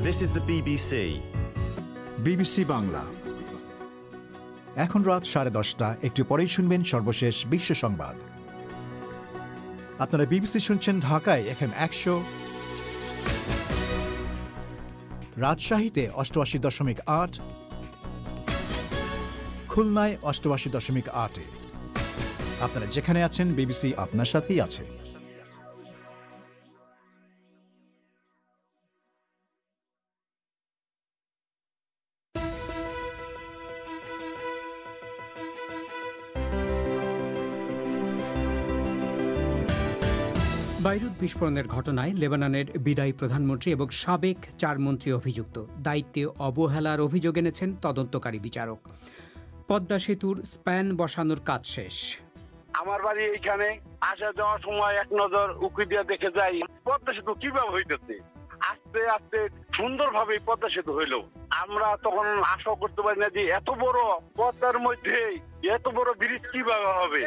This is the BBC. BBC Bangla. এখন রাত 10:30। একটু পরেই শুনবেন সর্বশেষ বিশ্ব সংবাদ। আপনারা বিবিসি শুনছেন ঢাকায় FM 100, রাজশাহীতে 88.8, খুলনায় 88.8। আপনারা যেখানে আছেন বিবিসি আপনার সাথেই আছে। বাইরুত বিস্ফোরণের ঘটনায় লেবাননের বিদায়ী প্রধানমন্ত্রী এবং সাবেক 4 মন্ত্রী অভিযুক্ত। দায়িত্বে অবহেলার অভিযোগ এনেছেন তদন্তকারী বিচারক। পদ্মা সেতুর স্প্যান বসানোর কাজ শেষ। আমার বাড়ি এইখানে, আসা যাওয়ার সময় এক নজর উকি দিয়ে দেখে যাই পদ্মা সেতু কিভাবে হইতেছে। আস্তে আস্তে সুন্দরভাবে পদ্মা সেতু হইলো। আমরা তখন আশা করতে পারি না যে এত বড় পদ্মার মধ্যে এত বড় ব্রিজ কিভাবে হবে।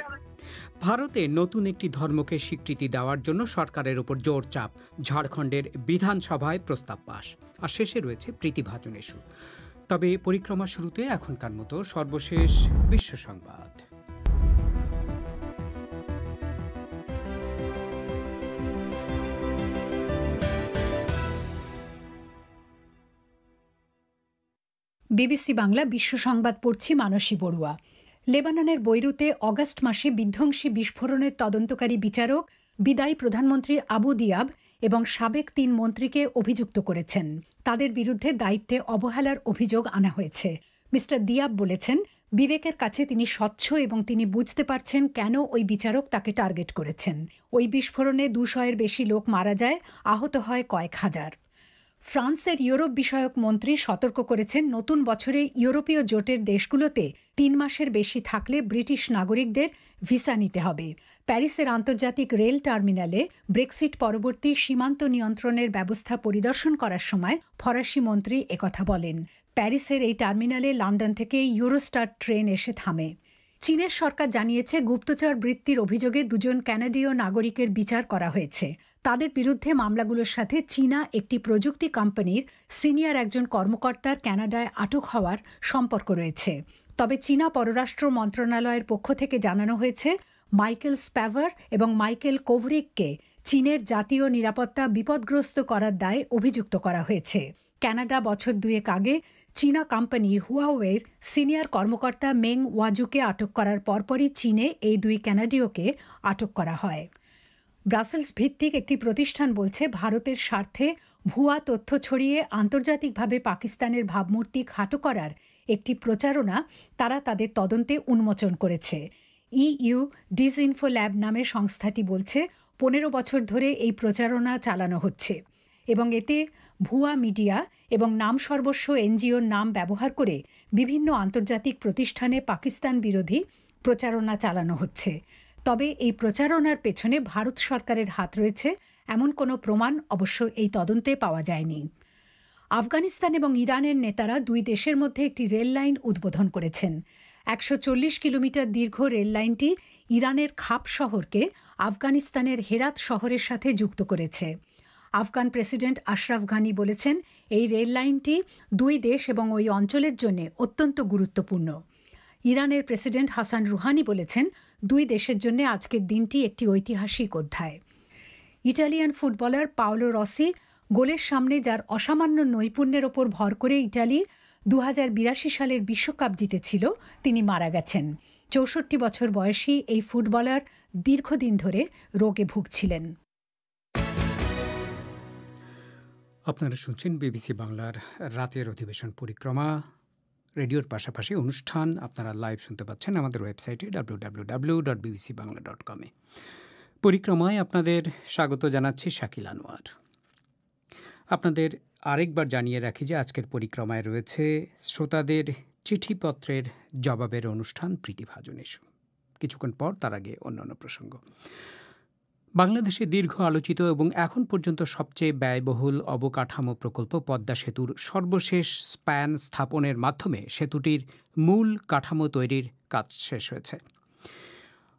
ভারতে নতুন একটি ধর্মকে স্বীকৃতি দেওয়ার জন্য সরকারের উপর জোর চাপ। ঝাড়খণ্ডের বিধানসভায় প্রস্তাব পাস। আর শেষে রয়েছে প্রীতিভাজন ইস্যু। তবে পরিক্রমা শুরুতে এখনকার মতো সর্বশেষ বিশ্ব সংবাদ। বিবিসি বাংলা বিশ্ব সংবাদ পড়ছি মানসী বড়ুয়া। লেবাননের বৈরুতে অগাস্ট মাসে বিধ্বংসী বিস্ফোরণের তদন্তকারী বিচারক বিদায়ী প্রধানমন্ত্রী আবু দিয়াব এবং সাবেক 3 মন্ত্রীকে অভিযুক্ত করেছেন। তাদের বিরুদ্ধে দায়িত্বে অবহেলার অভিযোগ আনা হয়েছে। মিস্টার দিয়াব বলেছেন বিবেকের কাছে তিনি স্বচ্ছ এবং তিনি বুঝতে পারছেন কেন ওই বিচারক তাকে টার্গেট করেছেন। ওই বিস্ফোরণে 200-এর বেশি লোক মারা যায়, আহত হয় কয়েক হাজার। ফ্রান্সের ইউরোপ বিষয়ক মন্ত্রী সতর্ক করেছেন নতুন বছরে ইউরোপীয় জোটের দেশগুলোতে 3 মাসের বেশি থাকলে ব্রিটিশ নাগরিকদের ভিসা নিতে হবে। প্যারিসের আন্তর্জাতিক রেল টার্মিনালে ব্রেক্সিট পরবর্তী সীমান্ত নিয়ন্ত্রণের ব্যবস্থা পরিদর্শন করার সময় ফরাসি মন্ত্রী একথা বলেন। প্যারিসের এই টার্মিনালে লন্ডন থেকে ইউরোস্টার ট্রেন এসে থামে। চীনের সরকার জানিয়েছে গুপ্তচর বৃত্তির অভিযোগে 2 জন কানাডীয় নাগরিকের বিচার করা হয়েছে। তাদের বিরুদ্ধে মামলাগুলোর সাথে চীনা একটি প্রযুক্তি কোম্পানির সিনিয়র একজন কর্মকর্তার কানাডায় আটক হওয়ার সম্পর্ক রয়েছে। তবে চীনা পররাষ্ট্র মন্ত্রণালয়ের পক্ষ থেকে জানানো হয়েছে মাইকেল স্প্যাভার এবং মাইকেল কোভরিককে চীনের জাতীয় নিরাপত্তা বিপদগ্রস্ত করার দায়ে অভিযুক্ত করা হয়েছে। কানাডা বছর 2 আগে চীনা কোম্পানি হুয়াওয়ের সিনিয়র কর্মকর্তা মেং ওয়াজুকে আটক করার পরপরই চীনে এই 2 কানাডীয়কে আটক করা হয়। ব্রাসেলস ভিত্তিক একটি প্রতিষ্ঠান বলছে ভারতের স্বার্থে ভুয়া তথ্য ছড়িয়ে আন্তর্জাতিকভাবে পাকিস্তানের ভাবমূর্তি খাটো করার একটি প্রচারণা তারা তাদের তদন্তে উন্মোচন করেছে। ইইউ ডিসইনফো ল্যাব নামে সংস্থাটি বলছে 15 বছর ধরে এই প্রচারণা চালানো হচ্ছে এবং এতে ভুয়া মিডিয়া এবং নামসর্বস্ব এনজিওর নাম ব্যবহার করে বিভিন্ন আন্তর্জাতিক প্রতিষ্ঠানে পাকিস্তান বিরোধী প্রচারণা চালানো হচ্ছে। তবে এই প্রচারণার পেছনে ভারত সরকারের হাত রয়েছে এমন কোনো প্রমাণ অবশ্য এই তদন্তে পাওয়া যায়নি। আফগানিস্তান এবং ইরানের নেতারা 2 দেশের মধ্যে একটি রেল লাইন উদ্বোধন করেছেন। 140 কিলোমিটার দীর্ঘ রেল লাইনটি ইরানের খাপ শহরকে আফগানিস্তানের হেরাত শহরের সাথে যুক্ত করেছে। আফগান প্রেসিডেন্ট আশরাফ গানি বলেছেন এই রেল লাইনটি 2 দেশ এবং ওই অঞ্চলের জন্য অত্যন্ত গুরুত্বপূর্ণ। ইরানের প্রেসিডেন্ট হাসান রুহানি বলেছেন 2 দেশের জন্য আজকের দিনটি একটি ঐতিহাসিক অধ্যায়। ইটালিয়ান ফুটবলার পাওলো রসি গোলের সামনে যার অসামান্য নৈপুণ্যের ওপর ভর করে ইটালি 2082 সালের বিশ্বকাপ জিতেছিল, তিনি মারা গেছেন। 64 বছর বয়সী এই ফুটবলার দীর্ঘদিন ধরে রোগে ভুগছিলেন। আপনারা শুনছেন বিবিসি বাংলার রাতের অধিবেশন পরিক্রমা। রেডিওর পাশাপাশি অনুষ্ঠান আপনারা লাইভ শুনতে পাচ্ছেন আমাদের ওয়েবসাইটে www.bbcbangla.com। পরিক্রমায় আপনাদের স্বাগত জানাচ্ছি শাকিল আনোয়ার। আপনাদের আরেকবার জানিয়ে রাখি যে আজকের পরিক্রমায় রয়েছে শ্রোতাদের চিঠিপত্রের জবাবের অনুষ্ঠান প্রীতিভাজন ইস্যু। কিছুক্ষণ পর তার আগে অন্যান্য প্রসঙ্গ। বাংলাদেশে দীর্ঘ আলোচিত এবং এখন পর্যন্ত সবচেয়ে ব্যয়বহুল অবকাঠামো প্রকল্প পদ্মা সেতুর সর্বশেষ স্প্যান স্থাপনের মাধ্যমে সেতুটির মূল কাঠামো তৈরির কাজ শেষ হয়েছে।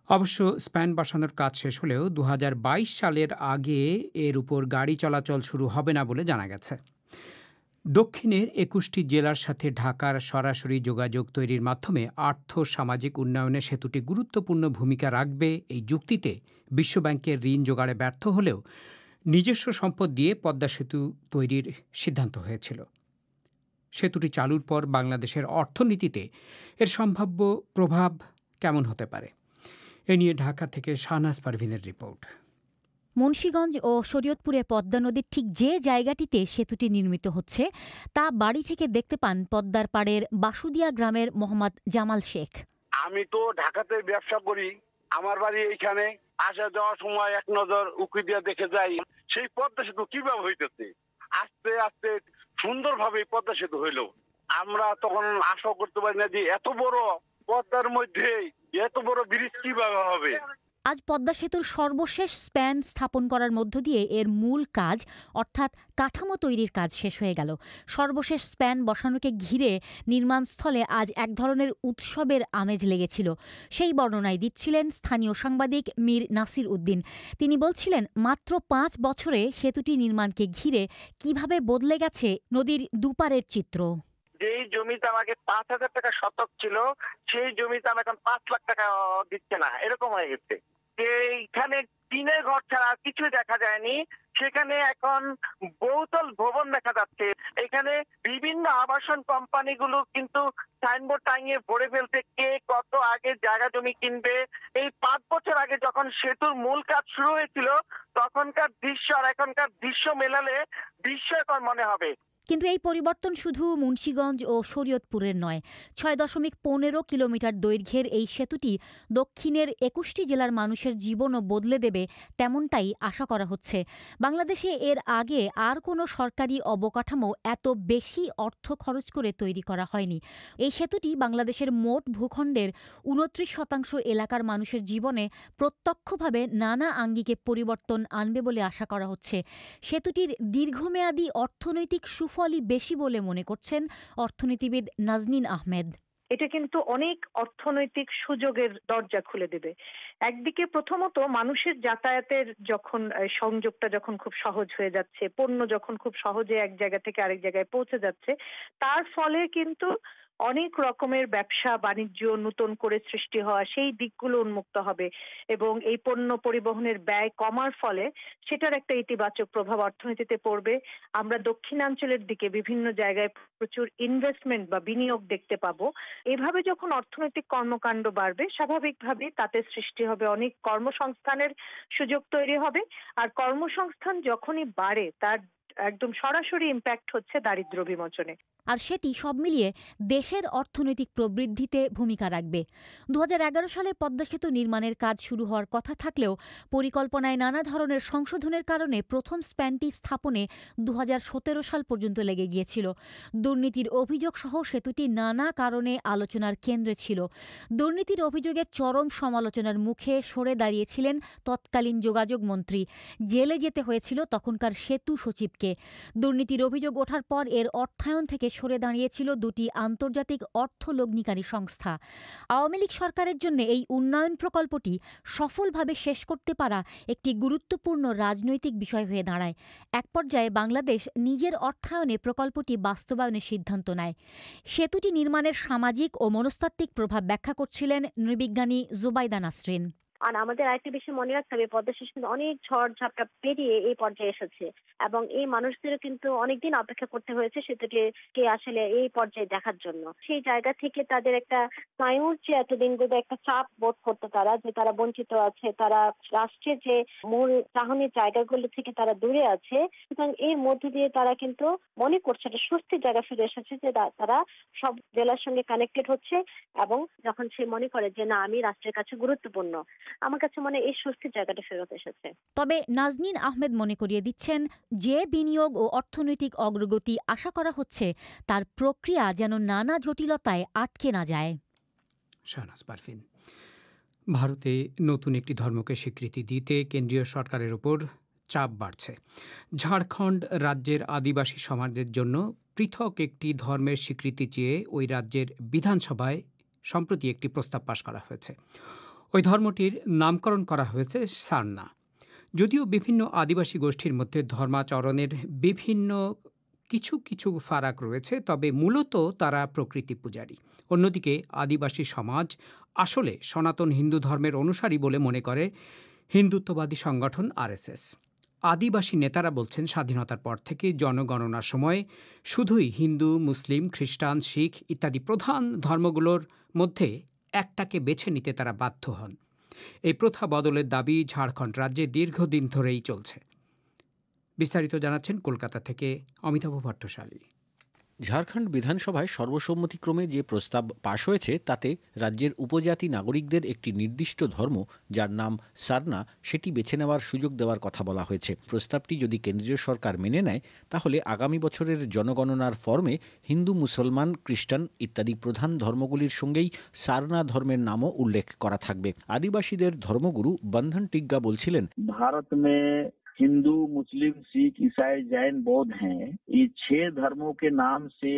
অবশ্য স্প্যান বসানোর কাজ শেষ হলেও 2022 সালের আগে এর উপর গাড়ি চলাচল শুরু হবে না বলে জানা গেছে। দক্ষিণের ২১টি জেলার সাথে ঢাকার সরাসরি যোগাযোগ তৈরির মাধ্যমে আর্থ সামাজিক উন্নয়নে সেতুটি গুরুত্বপূর্ণ ভূমিকা রাখবে এই যুক্তিতে বিশ্বব্যাংকের ঋণ জোগাড়ে ব্যর্থ হলেও নিজস্ব সম্পদ দিয়ে পদ্মা সেতু তৈরির সিদ্ধান্ত হয়েছিল। সেতুটি চালুর পর বাংলাদেশের অর্থনীতিতে এর সম্ভাব্য প্রভাব কেমন হতে পারে, এ নিয়ে ঢাকা থেকে শাহনাজ পারভিনের রিপোর্ট। মুন্সিগঞ্জ ও শরীয়তপুরে পদ্মা নদীর ঠিক যে জায়গাটিতে সেতুটি নির্মিত হচ্ছে তা বাড়ি থেকে দেখতে পান পদ্মার পাড়ের বাসুদিয়া গ্রামের মোহাম্মদ জামাল শেখ। আমি তো ঢাকাতে ব্যবসা করি, আমার বাড়ি এইখানে, আসা যাওয়ার সময় এক নজর উকি দিয়ে দেখে যাই সেই পদ্মা সেতু কিভাবে হইতেছে। আস্তে আস্তে সুন্দরভাবে পদ্মা সেতু হইলো। আমরা তখন আশা করতে পারি না যে এত বড় পদ্মার মধ্যে এত বড় ব্রিজ কিভাবে হবে। আজ পদ্মা সেতুর সর্বশেষ স্প্যান স্থাপন করার মধ্য দিয়ে এর মূল কাজ অর্থাৎ কাঠামো তৈরির কাজ শেষ হয়ে গেল। সর্বশেষ স্প্যান বসানোকে ঘিরে নির্মাণস্থলে আজ এক ধরনের উৎসবের আমেজ লেগেছিল। সেই বর্ণনায় দিচ্ছিলেন স্থানীয় সাংবাদিক মীর নাসির উদ্দিন। তিনি বলছিলেন, মাত্র ৫ বছরে সেতুটি নির্মাণকে ঘিরে কিভাবে বদলে গেছে নদীর দুপারের চিত্র। যেই জমিতে আমাকে ৫,০০০ টাকা শতক ছিল, সেই জমিতে আমি এখন ৫ লাখ টাকা দিচ্ছে না, এরকম হয়ে গেছে। এইখানে টিনের ঘর ছাড়া কিছু দেখা যায়নি, সেখানে এখন বহুতল ভবন দেখা যাচ্ছে। এখানে বিভিন্ন আবাসন কোম্পানিগুলো কিন্তু সাইনবোর্ড টাঙিয়ে ভরে ফেলতে কে কত আগে জায়গা জমি কিনবে। এই ৫ বছর আগে যখন সেতুর মূল কাজ শুরু হয়েছিল তখনকার দৃশ্য আর এখনকার দৃশ্য মেলালে বিস্ময়কর মনে হবে। কিন্তু এই পরিবর্তন শুধু মুন্সিগঞ্জ ও শরীয়তপুরের নয়। ৬.১৫ কিলোমিটার দৈর্ঘ্যের এই সেতুটি দক্ষিণের ২১টি জেলার মানুষের জীবনও বদলে দেবে, তেমনটাই আশা করা হচ্ছে। বাংলাদেশে এর আগে আর কোনো সরকারি অবকাঠামো এত বেশি অর্থ খরচ করে তৈরি করা হয়নি। এই সেতুটি বাংলাদেশের মোট ভূখণ্ডের ২৯% এলাকার মানুষের জীবনে প্রত্যক্ষভাবে নানা আঙ্গিকে পরিবর্তন আনবে বলে আশা করা হচ্ছে। সেতুটির দীর্ঘমেয়াদী অর্থনৈতিক সুফলই বেশি বলে মনে করছেন অর্থনীতিবিদ নাজনীন আহমেদ। এটা কিন্তু অনেক অর্থনৈতিক সুযোগের দরজা খুলে দেবে। একদিকে প্রথমত মানুষের যাতায়াতের যখন সংযোগটা যখন খুব সহজ হয়ে যাচ্ছে, পণ্য যখন খুব সহজে এক জায়গা থেকে আরেক জায়গায় পৌঁছে যাচ্ছে, তার ফলে কিন্তু অনেক রকমের ব্যবসা বাণিজ্য নতুন করে সৃষ্টি হওয়া সেই দিকগুলো উন্মুক্ত হবে এবং এই পণ্য পরিবহনের ব্যয় কমার ফলে সেটার একটা ইতিবাচক প্রভাব অর্থনীতিতে পড়বে। আমরা দক্ষিণাঞ্চলের দিকে বিভিন্ন জায়গায় প্রচুর ইনভেস্টমেন্ট বা বিনিয়োগ দেখতে পাবো। এভাবে যখন অর্থনৈতিক কর্মকাণ্ড বাড়বে, স্বাভাবিকভাবেই তাতে সৃষ্টি হবে অনেক কর্মসংস্থানের সুযোগ তৈরি হবে। আর কর্মসংস্থান যখনই বাড়ে তার একদম সরাসরি ইম্প্যাক্ট হচ্ছে দারিদ্র্য বিমোচনে। আর সেটি সব মিলিয়ে দেশের অর্থনৈতিক প্রবৃদ্ধিতে ভূমিকা রাখবে। ২০১১ সালে পদ্মা সেতু নির্মাণের কাজ শুরু হওয়ার কথা থাকলেও পরিকল্পনায় নানা ধরনের সংশোধনের কারণে প্রথম স্প্যানটি স্থাপনে ২০১৭ সাল পর্যন্ত লেগে গিয়েছিল। দুর্নীতির অভিযোগ সহ সেতুটি নানা কারণে আলোচনার কেন্দ্রে ছিল। দুর্নীতির অভিযোগে চরম সমালোচনার মুখে সরে দাঁড়িয়েছিলেন তৎকালীন যোগাযোগ মন্ত্রী। জেলে যেতে হয়েছিল তখনকার সেতু সচিবকে। দুর্নীতির অভিযোগ ওঠার পর এর অর্থায়ন থেকে সরে দাঁড়িয়েছিল দুটি আন্তর্জাতিক অর্থ লগ্নিকারী সংস্থা। আওয়ামী লীগ সরকারের জন্য এই উন্নয়ন প্রকল্পটি সফলভাবে শেষ করতে পারা একটি গুরুত্বপূর্ণ রাজনৈতিক বিষয় হয়ে দাঁড়ায়। এক পর্যায়ে বাংলাদেশ নিজের অর্থায়নে প্রকল্পটি বাস্তবায়নের সিদ্ধান্ত নেয়। সেতুটি নির্মাণের সামাজিক ও মনস্তাত্ত্বিক প্রভাব ব্যাখ্যা করছিলেন নৃবিজ্ঞানী জুবাইদা নাসরিন। আর আমাদের আরেকটা বিষয় মনে রাখতে হবে, পদ্মা সেতু অনেক ঝড় ঝাপটা পেরিয়ে এই পর্যায়ে এসেছে এবং এই মানুষদেরও কিন্তু অনেকদিন অপেক্ষা করতে হয়েছে সেতুটিকে আসলে এই পর্যায়ে দেখার জন্য। সেই জায়গা থেকে তাদের একটা স্নায়ুর যে এতদিন ধরে একটা চাপ বোধ করতো তারা, যে তারা বঞ্চিত আছে, তারা রাষ্ট্রের যে মূল চাহনির জায়গাগুলো থেকে তারা দূরে আছে, সুতরাং এর মধ্যে দিয়ে তারা কিন্তু মনে করছে একটা স্বস্তির জায়গা ফিরে এসেছে, যে তারা সব জেলার সঙ্গে কানেক্টেড হচ্ছে এবং যখন সে মনে করে যে না, আমি রাষ্ট্রের কাছে গুরুত্বপূর্ণ, আমার কাছে মনে এই স্বস্তির জায়গাটা ফেরত এসেছে। তবে নাজনীন আহমেদ মনে করিয়ে দিচ্ছেন, যে বিনিয়োগ ও অর্থনৈতিক অগ্রগতি আশা করা হচ্ছে তার প্রক্রিয়া যেন নানা জটিলতায় আটকে না যায়। শাহনাজ পারভিন। ভারতে নতুন একটি ধর্মকে স্বীকৃতি দিতে কেন্দ্রীয় সরকারের উপর চাপ বাড়ছে। ঝাড়খণ্ড রাজ্যের আদিবাসী সমাজের জন্য পৃথক একটি ধর্মের স্বীকৃতি চেয়ে ওই রাজ্যের বিধানসভায় সম্প্রতি একটি প্রস্তাব পাশ করা হয়েছে। ওই ধর্মটির নামকরণ করা হয়েছে সারনা। যদিও বিভিন্ন আদিবাসী গোষ্ঠীর মধ্যে ধর্মাচরণের বিভিন্ন কিছু কিছু ফারাক রয়েছে, তবে মূলত তারা প্রকৃতি পূজারী। অন্যদিকে আদিবাসী সমাজ আসলে সনাতন হিন্দু ধর্মের অনুসারী বলে মনে করে হিন্দুত্ববাদী সংগঠন আরএসএস। আদিবাসী নেতারা বলছেন, স্বাধীনতার পর থেকে জনগণনার সময় শুধুই হিন্দু, মুসলিম, খ্রিস্টান, শিখ ইত্যাদি প্রধান ধর্মগুলোর মধ্যে একটাকে বেছে নিতে তারা বাধ্য হন। এই প্রথা বদলের দাবি ঝাড়খণ্ড রাজ্যে দীর্ঘদিন ধরেই চলছে। বিস্তারিত জানাচ্ছেন কলকাতা থেকে অমিতাভ ভট্টশালী। ঝাড়খণ্ড বিধানসভায় সর্বসম্মতিক্রমে যে প্রস্তাব পাশ হয়েছে তাতে রাজ্যের উপজাতি নাগরিকদের একটি নির্দিষ্ট ধর্ম, যার নাম সারনা, সেটি বেছে নেওয়ার সুযোগ দেওয়ার কথা বলা হয়েছে। প্রস্তাবটি যদি কেন্দ্রীয় সরকার মেনে নেয় তাহলে আগামী বছরের জনগণনার ফর্মে হিন্দু, মুসলমান, খ্রিস্টান ইত্যাদি প্রধান ধর্মগুলির সঙ্গেই সারনা ধর্মের নামও উল্লেখ করা থাকবে। আদিবাসীদের ধর্মগুরু বন্ধন টিগ্গা বলছিলেন, भारत में हिंदू, मुस्लिम, सिख, ईसाई, जैन, बौद्ध हैं। ये 6 धर्मों के नाम से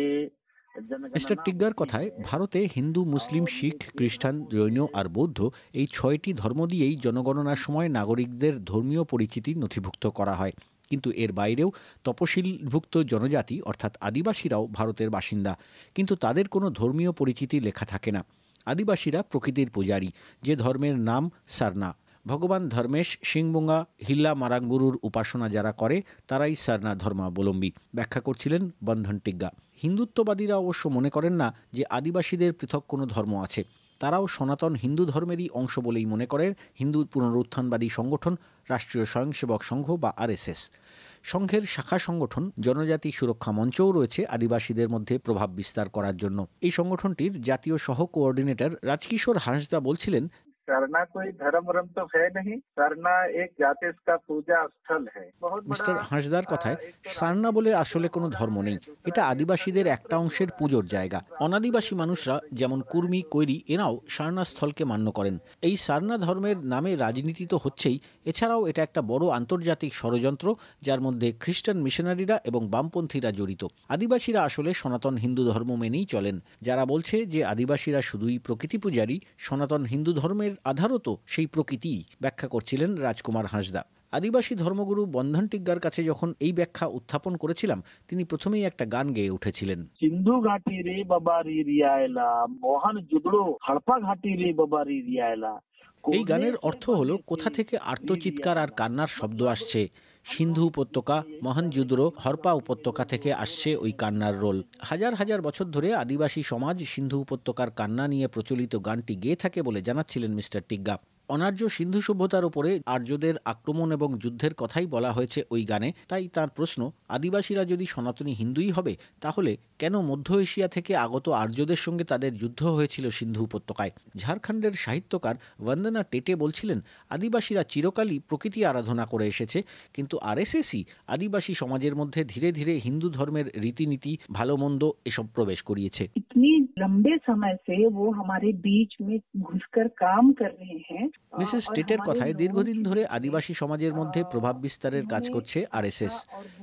মিস্টার টিগ্গার কথায় ভারতে হিন্দু, মুসলিম, শিখ, খ্রিস্টান, জৈন আর বৌদ্ধ এই 6টি ধর্ম দিয়েই জনগণনার সময় নাগরিকদের ধর্মীয় পরিচিতি নথিভুক্ত করা হয়। কিন্তু এর বাইরেও তপশিলভুক্ত জনজাতি অর্থাৎ আদিবাসীরাও ভারতের বাসিন্দা, কিন্তু তাদের কোনো ধর্মীয় পরিচিতি লেখা থাকে না। আদিবাসীরা প্রকৃতির পূজারী, যে ধর্মের নাম সারনা। ভগবান ধর্মেশ, সিংবুঙ্গা, হিল্লা মারাংবুরুর উপাসনা যারা করে তারাই সারনা ধর্মাবলম্বী, ব্যাখ্যা করছিলেন বন্ধন টিগ্গা। হিন্দুত্ববাদীরা অবশ্য মনে করেন না যে আদিবাসীদের পৃথক কোনো ধর্ম আছে। তারাও সনাতন হিন্দু ধর্মেরই অংশ বলেই মনে করেন হিন্দু পুনরুত্থানবাদী সংগঠন রাষ্ট্রীয় স্বয়ংসেবক সংঘ বা আরএসএস। সংঘের শাখা সংগঠন জনজাতি সুরক্ষা মঞ্চও রয়েছে আদিবাসীদের মধ্যে প্রভাব বিস্তার করার জন্য। এই সংগঠনটির জাতীয় সহ কোঅর্ডিনেটর রাজকিশোর হাঁসদা বলছিলেন, सरना कोई धर्म तो है नहीं, सरना एक जाति का पूजा स्थल है। মিস্টার হাঁসদার কথায় সারনা বলে আসলে কোনো ধর্ম নেই, এটা আদিবাসীদের একটা অংশের পুজোর জায়গা। অনাদিবাসী মানুষরা যেমন কুর্মি, কৈরি এরাও সারনা স্থলকে মান্য করেন। এই সারনা ধর্মের নামে রাজনীতি তো হচ্ছেই, এছাড়াও এটা একটা বড় আন্তর্জাতিক ষড়যন্ত্র যার মধ্যে খ্রিস্টান মিশনারিরা এবং বামপন্থীরা জড়িত। আদিবাসীরা আসলে সনাতন হিন্দু ধর্ম মেনেই চলেন। যারা বলছে যে আদিবাসীরা শুধুই প্রকৃতি পূজারী, সনাতন হিন্দু ধর্মের আধারও তো সেই প্রকৃতি, ব্যাখ্যা করছিলেন রাজকুমার হাঁসদা। আদিবাসী ধর্মগুরু বন্ধন টিগ্গার কাছে যখন এই ব্যাখ্যা উত্থাপন করেছিলাম, তিনি প্রথমেই একটা গান গেয়ে উঠেছিলেন। সিন্ধু ঘাটি রে বাবারি রিয়ায়লা, মোহন জুদড়ো হড়পা ঘাটি রে বাবারি রিয়ায়লা। এই গানের অর্থ হলো, কোথা থেকে আর্তচিৎকার আর কান্নার শব্দ আসছে? সিন্ধু উপত্যকা, মহানজুদরো, হরপা উপত্যকা থেকে আসছে ওই কান্নার রোল। হাজার হাজার বছর ধরে আদিবাসী সমাজ সিন্ধু উপত্যকার কান্না নিয়ে প্রচলিত গানটি গেয়ে থাকে বলে জানাচ্ছিলেন মিস্টার টিগ্গা। অনার্য সিন্ধু সভ্যতার উপরে আর্যদের আক্রমণ এবং যুদ্ধের কথাই বলা হয়েছে ওই গানে। তাই তার প্রশ্ন, আদিবাসীরা যদি সনাতনী হিন্দুই হবে তাহলে কেন মধ্য এশিয়া থেকে আগত আর্যদের সঙ্গে তাদের যুদ্ধ হয়েছিল সিন্ধু উপত্যকায়? ঝাড়খণ্ডের সাহিত্যকার বন্দনা টেটে বলছিলেন, আদিবাসীরা চিরকালই প্রকৃতি আরাধনা করে এসেছে, কিন্তু আরএসএসই আদিবাসী সমাজের মধ্যে ধীরে ধীরে হিন্দু ধর্মের রীতিনীতি, ভালো মন্দ এসব প্রবেশ করিয়েছে। लंबे समय से वो हमारे बीच में घुसकर काम कर रहे हैं। মিসেস টেটের কথায় দীর্ঘদিন ধরে আদিবাসী সমাজের মধ্যে প্রভাব বিস্তারের কাজ করছে আরএসএস।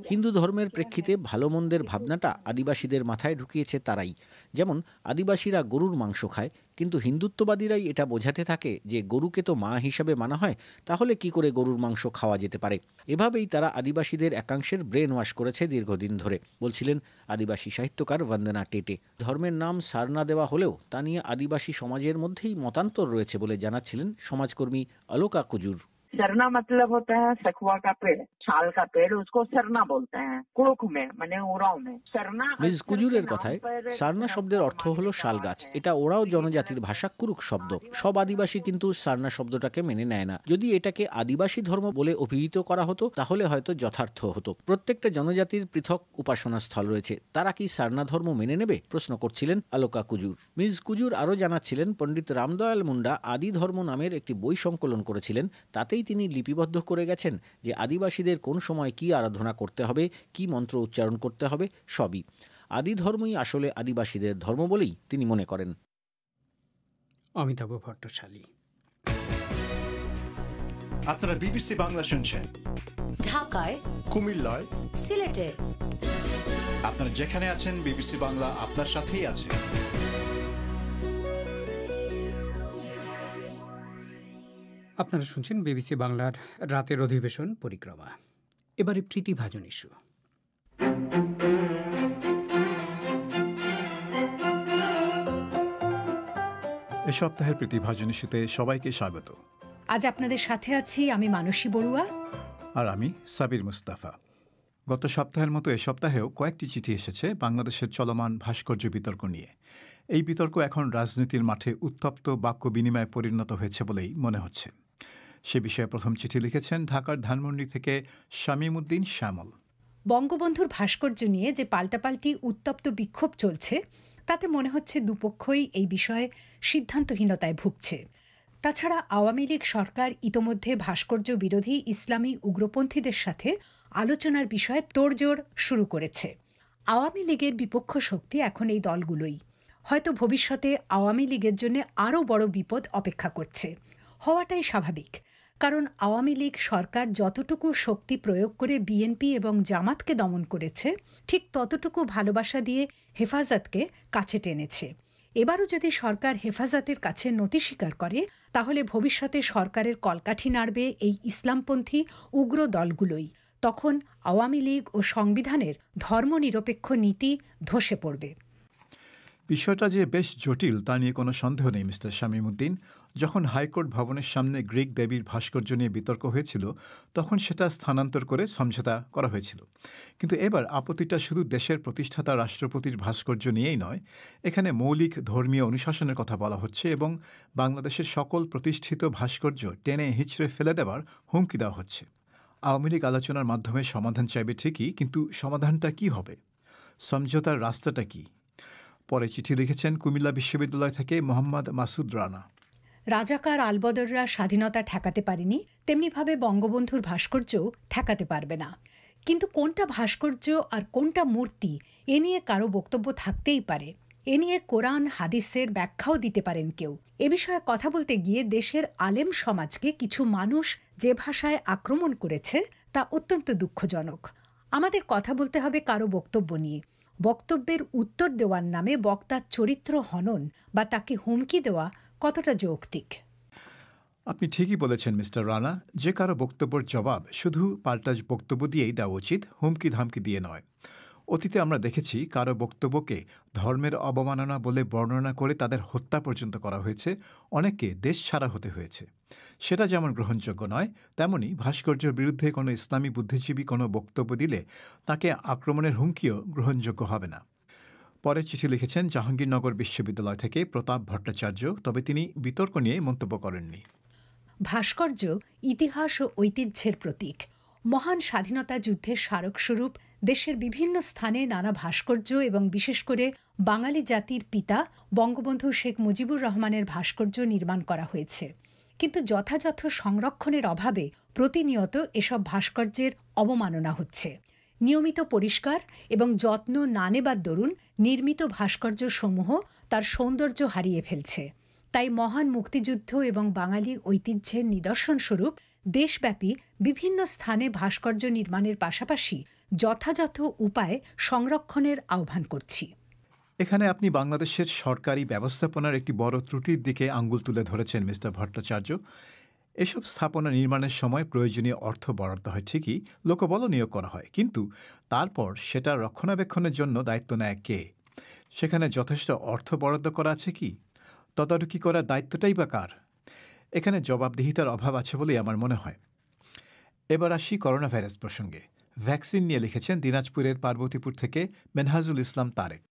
হিন্দু ধর্মের প্রেক্ষিতে ভালো মন্দের ভাবনাটা আদিবাসীদের মাথায় ঢুকিয়েছে তারাই। যেমন আদিবাসীরা গরুর মাংস খায়, কিন্তু হিন্দুত্ববাদীরাই এটা বোঝাতে থাকে যে গরুকে তো মা হিসাবে মানা হয়, তাহলে কি করে গরুর মাংস খাওয়া যেতে পারে? এভাবেই তারা আদিবাসীদের একাংশের ব্রেন ওয়াশ করেছে দীর্ঘদিন ধরে, বলছিলেন আদিবাসী সাহিত্যকার বন্দনা টেটে। ধর্মের নাম সারনা দেওয়া হলেও তা নিয়ে আদিবাসী সমাজের মধ্যেই মতান্তর রয়েছে বলে জানাচ্ছিলেন সমাজকর্মী অলোকা কুজুর। सरना मतलब होता है सखुआ का पेड़, साल का पेड़, उसको सरना बोलते हैं कुड़ुक में, माने ओराव में। सरना মিস কুজুরের কথায় সারনা শব্দের অর্থ হলো শাল গাছ। এটা ওরাও জনজাতির ভাষা কুরুক শব্দ। সব আদিবাসী কিন্তু সারনা শব্দটাকে মেনে নেয় না। যদি এটাকে আদিবাসী ধর্ম বলে অভিহিত করা হতো তাহলে হয়তো যথার্থ হতো। প্রত্যেকটা জনজাতির পৃথক উপাসনা স্থল রয়েছে, তারা কি সারনা ধর্ম মেনে নেবে? প্রশ্ন করছিলেন আলোকা কুজুর। মিস কুজুর আরও জানাচ্ছিলেন, পণ্ডিত রামদয়াল মুন্ডা আদি ধর্ম নামের একটি বই সংকলন করেছিলেন। তাতেই তিনি লিপিবদ্ধ করে গেছেন যে আদিবাসীদের কোন সময় কি আরাধনা করতে হবে, কি মন্ত্র উচ্চারণ করতে হবে, সবই। আদি ধর্মই আসলে আদিবাসীদের ধর্ম বলেই তিনি মনে করেন। অমিতাভ ভট্টশালী। আপনারা বিবিসি বাংলা শুনছেন ঢাকায়, কুমিল্লায়, সিলেটে। আপনারা যেখানে আছেন বিবিসি বাংলা আপনার সাথেই আছে। আপনারা শুনছেন বিবিসি বাংলার রাতের অধিবেশন পরিক্রমা। এবারে প্রীতিভাজন ইস্যু। এ সপ্তাহের প্রতিভাজন ইস্যুতে সবাইকে স্বাগত। আজ আপনাদের সাথে আছি আমি মানসী বড়ুয়া আর আমি সাবির মুস্তাফা। গত সপ্তাহের মতো এ সপ্তাহেও কয়েকটি চিঠি এসেছে বাংলাদেশের চলমান ভাস্কর্য বিতর্ক নিয়ে। এই বিতর্ক এখন রাজনীতির মাঠে উত্তপ্ত বাক্য বিনিময়ে পরিণত হয়েছে বলেই মনে হচ্ছে। সে বিষয়ে প্রথম চিঠি লিখেছেন ঢাকার ধানমন্ডি থেকে শামীমউদ্দিন শ্যামল। বঙ্গবন্ধুর ভাস্কর্য নিয়ে যে পাল্টাপাল্টি উত্তপ্ত বিক্ষোভ চলছে তাতে মনে হচ্ছে দুপক্ষই এই বিষয়ে সিদ্ধান্তহীনতায় ভুগছে। তাছাড়া আওয়ামী লীগ সরকার ইতোমধ্যে ভাস্কর্য বিরোধী ইসলামী উগ্রপন্থীদের সাথে আলোচনার বিষয়ে তোড়জোড় শুরু করেছে। আওয়ামী লীগের বিপক্ষ শক্তি এখন এই দলগুলোই। হয়তো ভবিষ্যতে আওয়ামী লীগের জন্য আরও বড় বিপদ অপেক্ষা করছে। হওয়াটাই স্বাভাবিক, কারণ আওয়ামী লীগ সরকার যতটুকু শক্তি প্রয়োগ করে বিএনপি এবং জামাতকে দমন করেছে, ঠিক ততটুকু ভালোবাসা দিয়ে হেফাজতকে কাছে টেনেছে। এবারও যদি সরকার হেফাজতের কাছে নতি স্বীকার করে, তাহলে ভবিষ্যতে সরকারের কলকাঠি নাড়বে এই ইসলামপন্থী উগ্র দলগুলোই। তখন আওয়ামী লীগ ও সংবিধানের ধর্মনিরপেক্ষ নীতি ধসে পড়বে। বিষয়টা যে বেশ জটিল তা নিয়ে কোনো সন্দেহ নেই মিস্টার শামীমউদ্দিন। যখন হাইকোর্ট ভবনের সামনে গ্রিক দেবীর ভাস্কর্য নিয়ে বিতর্ক হয়েছিল, তখন সেটা স্থানান্তর করে সমঝোতা করা হয়েছিল। কিন্তু এবার আপত্তিটা শুধু দেশের প্রতিষ্ঠাতা রাষ্ট্রপতির ভাস্কর্য নিয়েই নয়, এখানে মৌলিক ধর্মীয় অনুশাসনের কথা বলা হচ্ছে এবং বাংলাদেশের সকল প্রতিষ্ঠিত ভাস্কর্য টেনে হিঁচড়ে ফেলে দেওয়ার হুমকি দেওয়া হচ্ছে। আওয়ামী লীগ আলোচনার মাধ্যমে সমাধান চাইবে ঠিকই, কিন্তু সমাধানটা কি হবে? সমঝোতার রাস্তাটা কি? পরে চিঠি লিখেছেন কুমিল্লা বিশ্ববিদ্যালয় থেকে মোহাম্মদ মাসুদ রানা। রাজাকার আলবদররা স্বাধীনতা ঠেকাতে পারেনি, তেমনিভাবে বঙ্গবন্ধুর ভাস্কর্যও ঠেকাতে পারবে না। কিন্তু কোনটা ভাস্কর্য আর কোনটা মূর্তি, এ নিয়ে কারো বক্তব্য থাকতেই পারে। এ নিয়ে কোরআন হাদিসের ব্যাখ্যাও দিতে পারেন কেউ। এ বিষয়ে কথা বলতে গিয়ে দেশের আলেম সমাজকে কিছু মানুষ যে ভাষায় আক্রমণ করেছে তা অত্যন্ত দুঃখজনক। আমাদের কথা বলতে হবে কারো বক্তব্য নিয়ে। বক্তব্যের উত্তর দেওয়ার নামে বক্তার চরিত্র হনন বা তাকে হুমকি দেওয়া কতটা যৌক্তিক? আপনি ঠিকই বলেছেন মিস্টার রানা, যে কারো বক্তব্যের জবাব শুধু পাল্টা বক্তব্য দিয়েই দেওয়া উচিত, হুমকি ধামকি দিয়ে নয়। অতীতে আমরা দেখেছি কারো বক্তব্যকে ধর্মের অবমাননা বলে বর্ণনা করে তাদের হত্যা পর্যন্ত করা হয়েছে, অনেককে দেশ ছাড়া হতে হয়েছে। সেটা যেমন গ্রহণযোগ্য নয়, তেমনি ভাস্কর্যের বিরুদ্ধে কোনো ইসলামী বুদ্ধিজীবী কোনো বক্তব্য দিলে তাকে আক্রমণের হুমকিও গ্রহণযোগ্য হবে না। পরে চিঠি লিখেছেন জাহাঙ্গীরনগর বিশ্ববিদ্যালয় থেকে প্রতাপ ভট্টাচার্য, তবে তিনি বিতর্ক নিয়ে মন্তব্য করেননি। ভাস্কর্য ইতিহাস ও ঐতিহ্যের প্রতীক। মহান স্বাধীনতা যুদ্ধের স্মারকস্বরূপ দেশের বিভিন্ন স্থানে নানা ভাস্কর্য এবং বিশেষ করে বাঙালি জাতির পিতা বঙ্গবন্ধু শেখ মুজিবুর রহমানের ভাস্কর্য নির্মাণ করা হয়েছে। কিন্তু যথাযথ সংরক্ষণের অভাবে প্রতিনিয়ত এসব ভাস্কর্যের অবমাননা হচ্ছে। নিয়মিত পরিষ্কার এবং যত্ন না নেবার দরুন নির্মিত ভাস্কর্যসমূহ তার সৌন্দর্য হারিয়ে ফেলছে। তাই মহান মুক্তিযুদ্ধ এবং বাঙালি ঐতিহ্যের নিদর্শনস্বরূপ দেশব্যাপী বিভিন্ন স্থানে ভাস্কর্য নির্মাণের পাশাপাশি যথাযথ উপায়ে সংরক্ষণের আহ্বান করছি। এখানে আপনি বাংলাদেশের সরকারি ব্যবস্থাপনার একটি বড় ত্রুটির দিকে আঙ্গুল তুলে ধরেছেন মিস্টার ভট্টাচার্য। এসব স্থাপনা নির্মাণের সময় প্রয়োজনীয় অর্থ বরাদ্দ হয় ঠিকই, লোকবল নিয়োগ করা হয়, কিন্তু তারপর সেটা রক্ষণাবেক্ষণের জন্য দায়িত্ব নেয় কে? সেখানে যথেষ্ট অর্থ বরাদ্দ করা আছে কি? তদারকি করার দায়িত্বটাই বা কার? এখানে জবাবদিহিতার অভাব আছে বলেই আমার মনে হয়। এবার আসি করোনা ভাইরাস প্রসঙ্গে। ভ্যাকসিন নিয়ে লিখেছেন দিনাজপুরের পার্বতীপুর থেকে মেনহাজুল ইসলাম তারেক।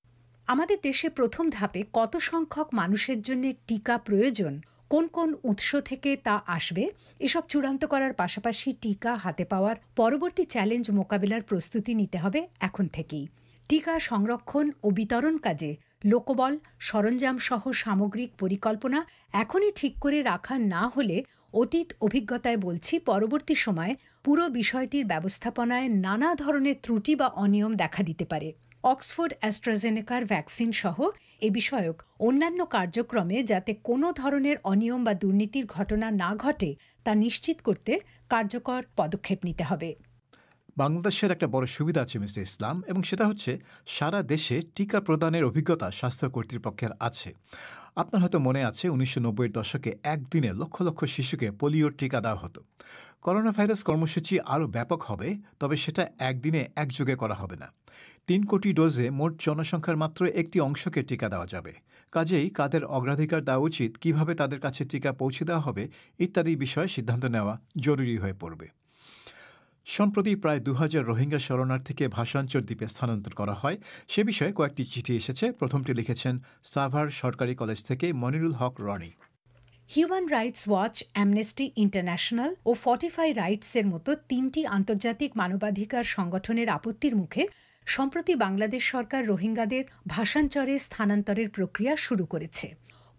আমাদের দেশে প্রথম ধাপে কত সংখ্যক মানুষের জন্য টিকা প্রয়োজন, কোন কোন উৎস থেকে তা আসবে, এসব চূড়ান্ত করার পাশাপাশি টিকা হাতে পাওয়ার পরবর্তী চ্যালেঞ্জ মোকাবিলার প্রস্তুতি নিতে হবে এখন থেকেই। টিকা সংরক্ষণ ও বিতরণ কাজে লোকবল, সরঞ্জাম সহ সামগ্রিক পরিকল্পনা এখনই ঠিক করে রাখা না হলে অতীত অভিজ্ঞতায় বলছি, পরবর্তী সময়ে পুরো বিষয়টির ব্যবস্থাপনায় নানা ধরনের ত্রুটি বা অনিয়ম দেখা দিতে পারে। অক্সফোর্ড অ্যাস্ট্রাজেনেকার ভ্যাকসিন সহ এ বিষয়ক অন্যান্য কার্যক্রমে যাতে কোনো ধরনের অনিয়ম বা দুর্নীতির ঘটনা না ঘটে তা নিশ্চিত করতে কার্যকর পদক্ষেপ নিতে হবে। বাংলাদেশের একটা বড় সুবিধা আছে মিস্টার ইসলাম, এবং সেটা হচ্ছে সারা দেশে টিকা প্রদানের অভিজ্ঞতা স্বাস্থ্য কর্তৃপক্ষের আছে। আপনার হয়তো মনে আছে 1990-এর দশকে একদিনে লক্ষ লক্ষ শিশুকে পোলিওর টিকা দেওয়া হতো। করোনা ভাইরাস কর্মসূচি আরও ব্যাপক হবে, তবে সেটা একদিনে একযোগে করা হবে না। 3 কোটি ডোজে মোট জনসংখ্যার মাত্র একটি অংশকে টিকা দেওয়া যাবে। কাজেই কাদের অগ্রাধিকার দেওয়া উচিত, কিভাবে তাদের কাছে টিকা পৌঁছে দেওয়া হবে ইত্যাদি বিষয়ে সিদ্ধান্ত নেওয়া জরুরি হয়ে পড়বে। সম্প্রতি প্রায় 2000 রোহিঙ্গা শরণার্থীকে ভাষাঞ্চর দ্বীপে স্থানান্তর করা হয়। সে বিষয়ে কয়েকটি চিঠি এসেছে। প্রথমটি লিখেছেন সাভার সরকারি কলেজ থেকে Monirul Hoque Roni. Human rights watch, amnesty international ও ফর্টিফাই রাইটসের মতো 3টি আন্তর্জাতিক মানবাধিকার সংগঠনের আপত্তির মুখে সম্প্রতি বাংলাদেশ সরকার রোহিঙ্গাদের ভাষাঞ্চরে স্থানান্তরের প্রক্রিয়া শুরু করেছে।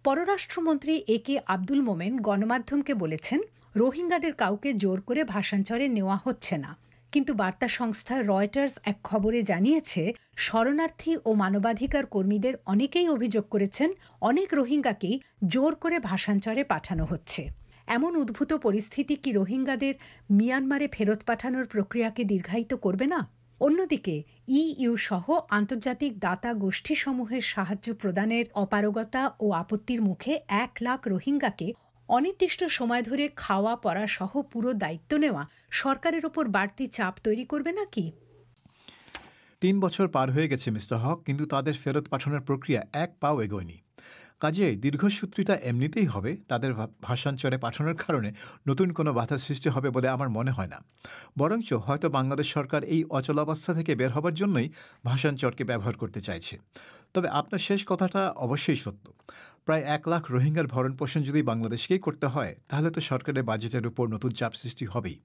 পররাষ্ট্রমন্ত্রী এ.কে. আব্দুল মোমেন গণমাধ্যমকে বলেছেন, রোহিঙ্গাদের কাউকে জোর করে ভাষাঞ্চরে নেওয়া হচ্ছে না। কিন্তু বার্তা সংস্থা রয়টার্স এক খবরে জানিয়েছে, শরণার্থী ও মানবাধিকার কর্মীদের অনেকেই অভিযোগ করেছেন অনেক রোহিঙ্গাকেই জোর করে ভাষাঞ্চরে পাঠানো হচ্ছে। এমন উদ্ভূত পরিস্থিতি কি রোহিঙ্গাদের মিয়ানমারে ফেরত পাঠানোর প্রক্রিয়াকে দীর্ঘায়িত করবে না? অন্যদিকে ইইউ সহ আন্তর্জাতিক দাতা গোষ্ঠীসমূহের সাহায্য প্রদানের অপারগতা ও আপত্তির মুখে 1 লাখ রোহিঙ্গাকে অনির্দিষ্ট সময় ধরে খাওয়া পড়া সহ পুরো দায়িত্ব নেওয়া সরকারের ওপর বাড়তি চাপ তৈরি করবে নাকি? 3 বছর পার হয়ে গেছে মিস্টার হক, কিন্তু তাদের ফেরত পাঠানোর প্রক্রিয়া এক পাও এগোয়নি। কাজেই দীর্ঘসূত্রিতা এমনিতেই হবে। তাদের ভাষাঞ্চরে পাঠানোর কারণে নতুন কোনো বাধা সৃষ্টি হবে বলে আমার মনে হয় না। বরঞ্চ হয়তো বাংলাদেশ সরকার এই অচলাবস্থা থেকে বের হবার জন্যই ভাষাঞ্চরকে ব্যবহার করতে চাইছে। তবে আপনার শেষ কথাটা অবশ্যই সত্য। প্রায় 1 লাখ রোহিঙ্গার ভরণ পোষণ যদি বাংলাদেশকেই করতে হয়, তাহলে তো সরকারের বাজেটের উপর নতুন চাপ সৃষ্টি হবেই।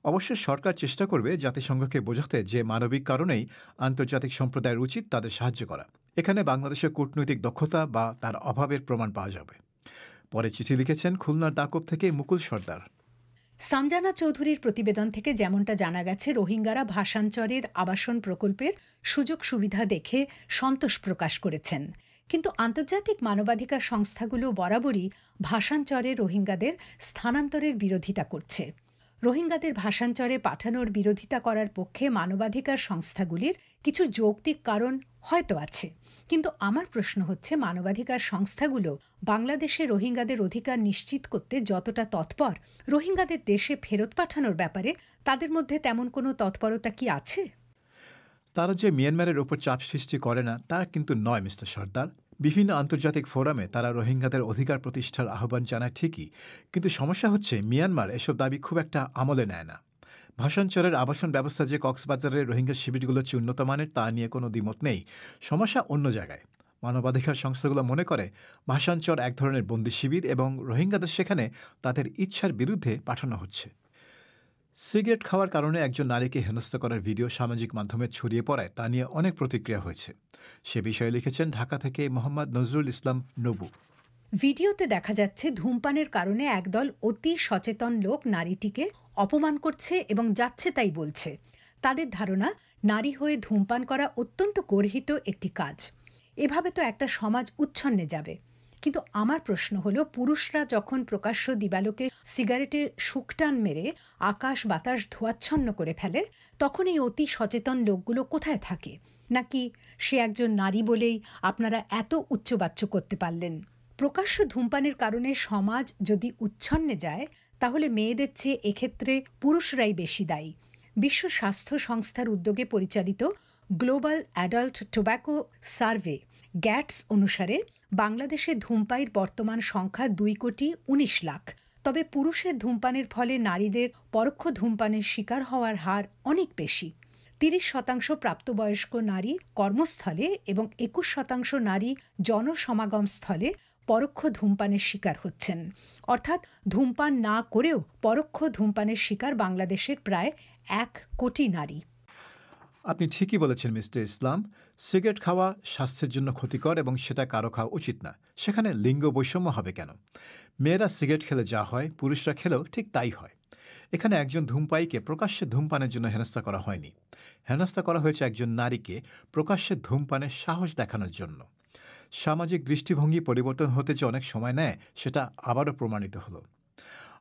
অবশ্য সরকার চেষ্টা করবে জাতিসংঘকে বোঝাতে যে মানবিক কারণেই আন্তর্জাতিক সম্প্রদায়ের উচিত তাদের সাহায্য করা। এখানে বাংলাদেশের কূটনৈতিক দক্ষতা বা তার অভাবের প্রমাণ পাওয়া যাবে। পরে চিঠি লিখেছেন খুলনার দাকব থেকে মুকুল সর্দার। সানজানা চৌধুরীর প্রতিবেদন থেকে যেমনটা জানা গেছে, রোহিঙ্গারা ভাষাঞ্চরের আবাসন প্রকল্পের সুযোগ সুবিধা দেখে সন্তোষ প্রকাশ করেছেন। কিন্তু আন্তর্জাতিক মানবাধিকার সংস্থাগুলো বরাবরই ভাষাঞ্চরে রোহিঙ্গাদের স্থানান্তরের বিরোধিতা করছে। রোহিঙ্গাদের ভাষাঞ্চরে পাঠানোর বিরোধিতা করার পক্ষে মানবাধিকার সংস্থাগুলির কিছু যৌক্তিক কারণ হয়তো আছে। কিন্তু আমার প্রশ্ন হচ্ছে, মানবাধিকার সংস্থাগুলো বাংলাদেশে রোহিঙ্গাদের অধিকার নিশ্চিত করতে যতটা তৎপর, রোহিঙ্গাদের দেশে ফেরত পাঠানোর ব্যাপারে তাদের মধ্যে তেমন কোনো তৎপরতা কি আছে? তারা যে মিয়ানমারের ওপর চাপ সৃষ্টি করে না তা কিন্তু নয় মিস্টার সর্দার। বিভিন্ন আন্তর্জাতিক ফোরামে তারা রোহিঙ্গাদের অধিকার প্রতিষ্ঠার আহ্বান জানায় ঠিকই, কিন্তু সমস্যা হচ্ছে মিয়ানমার এসব দাবি খুব একটা আমলে নেয় না। ভাষাঞ্চরের আবাসন ব্যবস্থা যে কক্সবাজারের রোহিঙ্গা শিবিরগুলো চেয়ে উন্নত মানের তা নিয়ে কোনো দ্বিমত নেই। সমস্যা অন্য জায়গায়। মানবাধিকার সংস্থাগুলো মনে করে ভাষাঞ্চর এক ধরনের বন্দি শিবির এবং রোহিঙ্গাদের সেখানে তাদের ইচ্ছার বিরুদ্ধে পাঠানো হচ্ছে। সিগারেট খাওয়ার কারণে একজন নারীকে হেনস্থা করার ভিডিও সামাজিক মাধ্যমে ছড়িয়ে পড়ায় তা নিয়ে অনেক প্রতিক্রিয়া হয়েছে। সে বিষয়ে লিখেছেন ঢাকা থেকে মোহাম্মদ নজরুল ইসলাম নবু। ভিডিওতে দেখা যাচ্ছে ধূমপানের কারণে একদল অতি সচেতন লোক নারীটিকে অপমান করছে এবং যাচ্ছে তাই বলছে। তাদের ধারণা, নারী হয়ে ধূমপান করা অত্যন্ত গর্হিত একটি কাজ। এভাবে তো একটা সমাজ উচ্ছন্নে যাবে। কিন্তু আমার প্রশ্ন হলো, পুরুষরা যখন প্রকাশ্য দিবালোকে সিগারেটে শুকটান মেরে আকাশ বাতাস ধোঁয়াচ্ছন্ন করে ফেলে, তখন এই অতি সচেতন লোকগুলো কোথায় থাকে? নাকি সে একজন নারী বলেই আপনারা এত উচ্চবাচ্য করতে পারলেন? প্রকাশ্য ধূমপানের কারণে সমাজ যদি উচ্ছন্নে যায়, তাহলে মেয়েদের চেয়ে এক্ষেত্রে পুরুষরাই বেশি দায়ী। বিশ্ব স্বাস্থ্য সংস্থার উদ্যোগে পরিচালিত global adult tobacco survey gets অনুসারে বাংলাদেশে ধূমপায়ীর বর্তমান সংখ্যা 2,19 লাখ। তবে পুরুষের ধূমপানের ফলে নারীদের পরোক্ষ ধূমপানের শিকার হওয়ার হার অনেক বেশি। 30% প্রাপ্তবয়স্ক নারী কর্মস্থলে এবং 21% নারী জনসমাগমস্থলে পরোক্ষ ধূমপানের শিকার হচ্ছেন। অর্থাৎ ধূমপান না করেও পরোক্ষ ধূমপানের শিকার বাংলাদেশের প্রায় 1 কোটি নারী। আপনি ঠিকই বলেছেন মিস্টার ইসলাম। সিগারেট খাওয়া স্বাস্থ্যের জন্য ক্ষতিকর এবং সেটা কারো খাওয়া উচিত না। সেখানে লিঙ্গ বৈষম্য হবে কেন? মেয়েরা সিগারেট খেলে যা হয়, পুরুষরা খেলেও ঠিক তাই হয়। এখানে একজন ধূমপায়ীকে প্রকাশ্যে ধূমপানের জন্য হেনস্থা করা হয়নি। হেনস্থা করা হয়েছে একজন নারীকে প্রকাশ্যে ধূমপানের সাহস দেখানোর জন্য। সামাজিক দৃষ্টিভঙ্গি পরিবর্তন হতে যে অনেক সময় নেয়, সেটা আবারও প্রমাণিত হলো।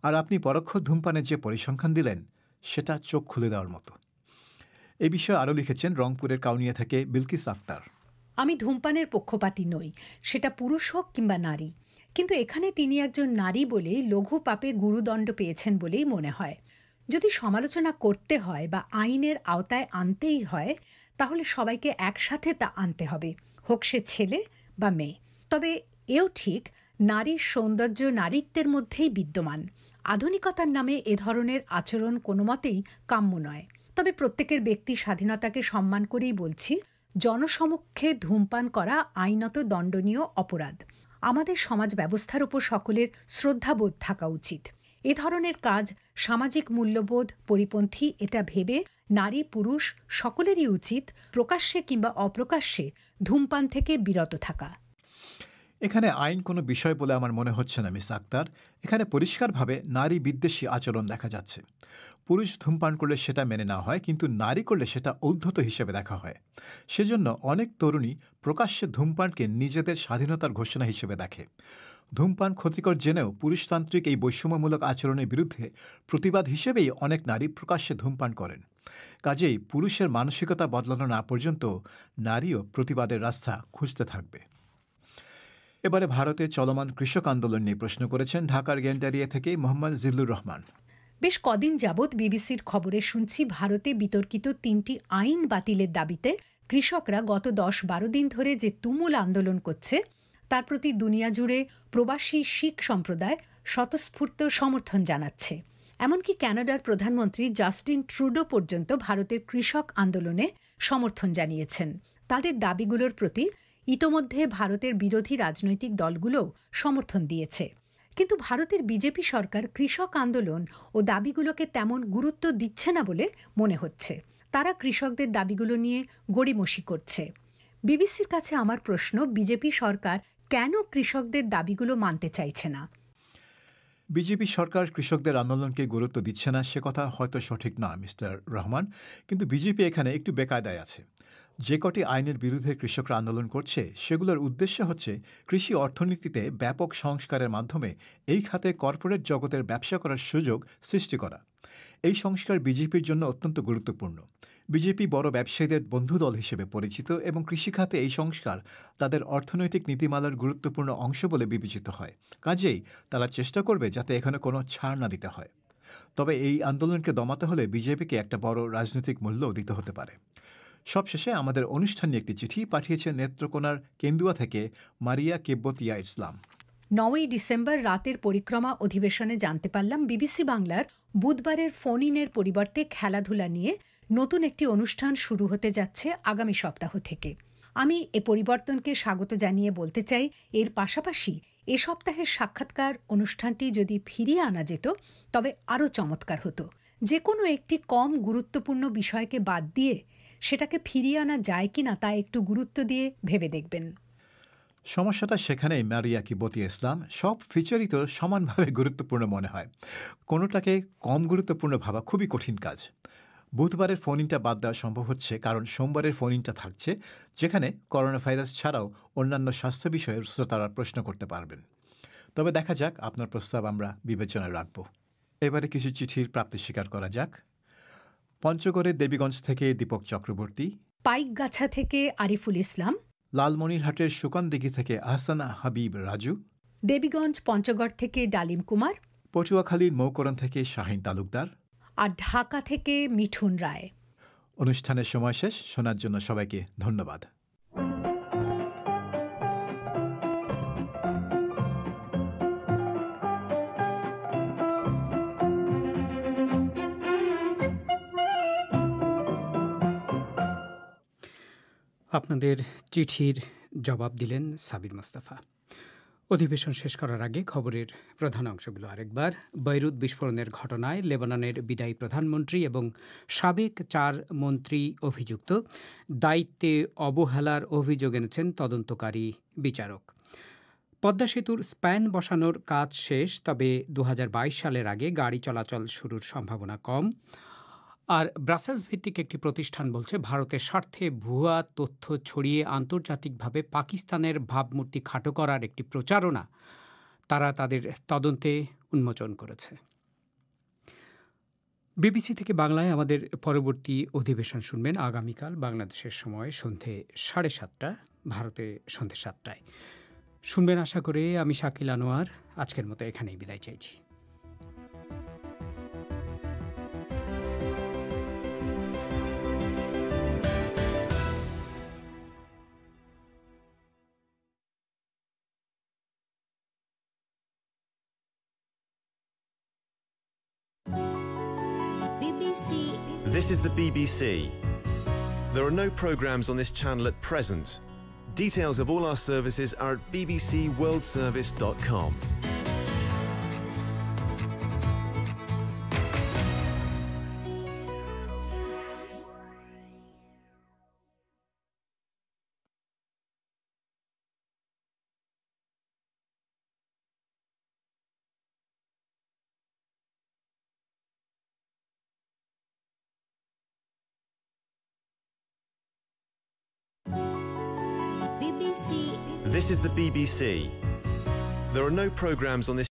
আর আপনি পরোক্ষ ধূমপানের যে পরিসংখ্যান দিলেন, সেটা চোখ খুলে দেওয়ার মতো। এই বিষয়ে আরও লিখেছেন রংপুরের কাউনিয়া থেকে বিলকিস আক্তার। আমি ধূমপানের পক্ষপাতী নই, সেটা পুরুষ হোক কিংবা নারী, কিন্তু এখানে তিনি একজন নারী বলেই লঘু পাপে গুরুদণ্ড পেয়েছেন বলেই মনে হয়। যদি সমালোচনা করতে হয় বা আইনের আওতায় আনতেই হয়, তাহলে সবাইকে একসাথে তা আনতে হবে, হোক সে ছেলে বা মেয়ে। তবে এও ঠিক, নারীর সৌন্দর্য নারীত্বের মধ্যেই বিদ্যমান। আধুনিকতার নামে এ ধরনের আচরণ কোনো মতেই কাম্য নয়। তবে প্রত্যেকের ব্যক্তি স্বাধীনতাকে সম্মান করেই বলছি, জনসমক্ষে ধূমপান করা আইনত দণ্ডনীয় অপরাধ। আমাদের সমাজ ব্যবস্থার উপর সকলের শ্রদ্ধাবোধ থাকা উচিত। এ ধরনের কাজ সামাজিক মূল্যবোধ পরিপন্থী এটা ভেবে নারী পুরুষ সকলেরই উচিত প্রকাশ্যে কিংবা অপ্রকাশ্যে ধূমপান থেকে বিরত থাকা। এখানে আইন কোনো বিষয় বলে আমার মনে হচ্ছে না মিস আক্তার। এখানে পরিষ্কারভাবে নারী বিদ্বেষী আচরণ দেখা যাচ্ছে। পুরুষ ধূমপান করলে সেটা মেনে নেওয়া হয়, কিন্তু নারী করলে সেটা ঔদ্ধত্য হিসেবে দেখা হয়। সেজন্য অনেক তরুণী প্রকাশ্যে ধূমপানকে নিজেদের স্বাধীনতার ঘোষণা হিসেবে দেখে। ধূমপান ক্ষতিকর জেনেও পুরুষতান্ত্রিক এই বৈষম্যমূলক আচরণের বিরুদ্ধে প্রতিবাদ হিসেবেই অনেক নারী প্রকাশ্যে ধূমপান করেন। কাজেই পুরুষের মানসিকতা বদলানো না পর্যন্ত নারীও প্রতিবাদের রাস্তা খুঁজতে থাকবে। এবারে ভারতে চলমান কৃষক আন্দোলন নিয়ে প্রশ্ন করেছেন ঢাকার গেন্ডারিয়া থেকে মোহাম্মদ জিল্লুর রহমান। বেশ কদিন যাবৎ বিবিসির খবরে শুনছি ভারতে বিতর্কিত ৩টি আইন বাতিলের দাবিতে কৃষকরা গত ১০-১২ দিন ধরে যে তুমুল আন্দোলন করছে, তার প্রতি দুনিয়া জুড়ে প্রবাসী শিখ সম্প্রদায় স্বতঃস্ফূর্ত সমর্থন জানাচ্ছে। এমনকি কানাডার প্রধানমন্ত্রী জাস্টিন ট্রুডো পর্যন্ত ভারতের কৃষক আন্দোলনে সমর্থন জানিয়েছেন। তাদের দাবিগুলোর প্রতি ইতোমধ্যে ভারতের বিরোধী রাজনৈতিক দলগুলোও সমর্থন দিয়েছে। কিন্তু ভারতের বিজেপি সরকার কৃষক আন্দোলন ও দাবিগুলোকে তেমন গুরুত্ব দিচ্ছে না বলে মনে হচ্ছে। তারা কৃষকদের দাবিগুলো নিয়ে গড়িমসি করছে। বিবিসির কাছে আমার প্রশ্ন, বিজেপি সরকার কেন কৃষকদের দাবিগুলো মানতে চাইছে না? বিজেপি সরকার কৃষকদের আন্দোলনকে গুরুত্ব দিচ্ছে না সে কথা হয়তো সঠিক না মিস্টার রহমান, কিন্তু বিজেপি এখানে একটু বেকায়দায় আছে। যে কটি আইনের বিরুদ্ধে কৃষকরা আন্দোলন করছে সেগুলোর উদ্দেশ্য হচ্ছে কৃষি অর্থনীতিতে ব্যাপক সংস্কারের মাধ্যমে এই খাতে কর্পোরেট জগতের ব্যবসা করার সুযোগ সৃষ্টি করা। এই সংস্কার বিজেপির জন্য অত্যন্ত গুরুত্বপূর্ণ। বিজেপি বড় ব্যবসায়ীদের বন্ধুদল হিসেবে পরিচিত এবং কৃষিখাতে এই সংস্কার তাদের অর্থনৈতিক নীতিমালার গুরুত্বপূর্ণ অংশ বলে বিবেচিত হয়। কাজেই তারা চেষ্টা করবে যাতে এখানে কোনো ছাড় না দিতে হয়। তবে এই আন্দোলনকে দমাতে হলে বিজেপিকে একটা বড় রাজনৈতিক মূল্যও দিতে হতে পারে। সবশেষে আমাদের অনুষ্ঠানে একটি চিঠি পাঠিয়েছেন নেত্রকোনার কেন্দুয়া থেকে মারিয়া কেব্বতিয়া ইসলাম। ৯ই ডিসেম্বর রাতের পরিক্রমা অধিবেশনে জানতে পারলাম বিবিসি বাংলার বুধবারের ফোন ইনের পরিবর্তে খেলাধুলা নিয়ে নতুন একটি অনুষ্ঠান শুরু হতে যাচ্ছে আগামী সপ্তাহ থেকে। আমি এ পরিবর্তনকে স্বাগত জানিয়ে বলতে চাই, এর পাশাপাশি এ সপ্তাহের সাক্ষাৎকার অনুষ্ঠানটি যদি ফিরিয়ে আনা যেত তবে আরও চমৎকার হতো। যে কোনো একটি কম গুরুত্বপূর্ণ বিষয়কে বাদ দিয়ে সেটাকে ফিরিয়ে আনা যায় কিনা তা একটু গুরুত্ব দিয়ে ভেবে দেখবেন। সমস্যাটা সেখানেই মারিয়া কিবতিয়া ইসলাম, সব ফিচারই তো সমানভাবে গুরুত্বপূর্ণ মনে হয়। কোনোটাকে কম গুরুত্বপূর্ণ ভাবা খুবই কঠিন কাজ। বুধবারের ফোন ইনটা বাদ দেওয়া সম্ভব হচ্ছে কারণ সোমবারের ফোন ইনটা থাকছে, যেখানে করোনা ভাইরাস ছাড়াও অন্যান্য স্বাস্থ্য বিষয়ে শ্রোতারা প্রশ্ন করতে পারবেন। তবে দেখা যাক, আপনার প্রস্তাব আমরা বিবেচনায় রাখব। এবারে কিছু চিঠির প্রাপ্তি স্বীকার করা যাক। পঞ্চগড়ের দেবীগঞ্জ থেকে দীপক চক্রবর্তী, পাইকগাছা থেকে আরিফুল ইসলাম, লালমনিরহাটের সুকানদিঘি থেকে আহসান হাবিব রাজু, দেবীগঞ্জ পঞ্চগড় থেকে ডালিম কুমার, পটুয়াখালীর মৌকরণ থেকে শাহিন তালুকদার আর ঢাকা থেকে মিঠুন রায়। অনুষ্ঠানের সময় শেষ। শোনার জন্য সবাইকে ধন্যবাদ। আপনাদের চিঠির জবাব দিলেন সাবির মোস্তফা। অধিবেশন শেষ করার আগে খবরের প্রধান অংশগুলো আরেকবার। বৈরুত বিস্ফোরণের ঘটনায় লেবাননের বিদায়ী প্রধানমন্ত্রী এবং সাবেক 4 মন্ত্রী অভিযুক্ত। দায়িত্বে অবহেলার অভিযোগ এনেছেন তদন্তকারী বিচারক। পদ্মা সেতুর স্প্যান বসানোর কাজ শেষ, তবে 2022 সালের আগে গাড়ি চলাচল শুরুর সম্ভাবনা কম। আর ব্রাসেলস ভিত্তিক একটি প্রতিষ্ঠান বলছে ভারতের স্বার্থে ভুয়া তথ্য ছড়িয়ে আন্তর্জাতিকভাবে পাকিস্তানের ভাবমূর্তি খাটো করার একটি প্রচারণা তারা তাদের তদন্তে উন্মোচন করেছে। বিবিসি থেকে বাংলায় আমাদের পরবর্তী অধিবেশন শুনবেন আগামীকাল বাংলাদেশের সময় সন্ধে 7:30, ভারতে সন্ধে 7টায়। শুনবেন আশা করে। আমি শাকিল আনোয়ার আজকের মতো এখানেই বিদায় চাইছি। This is the BBC. There are no programmes on this channel at present. Details of all our services are at bbcworldservice.com. This is the BBC. There are no programmes on this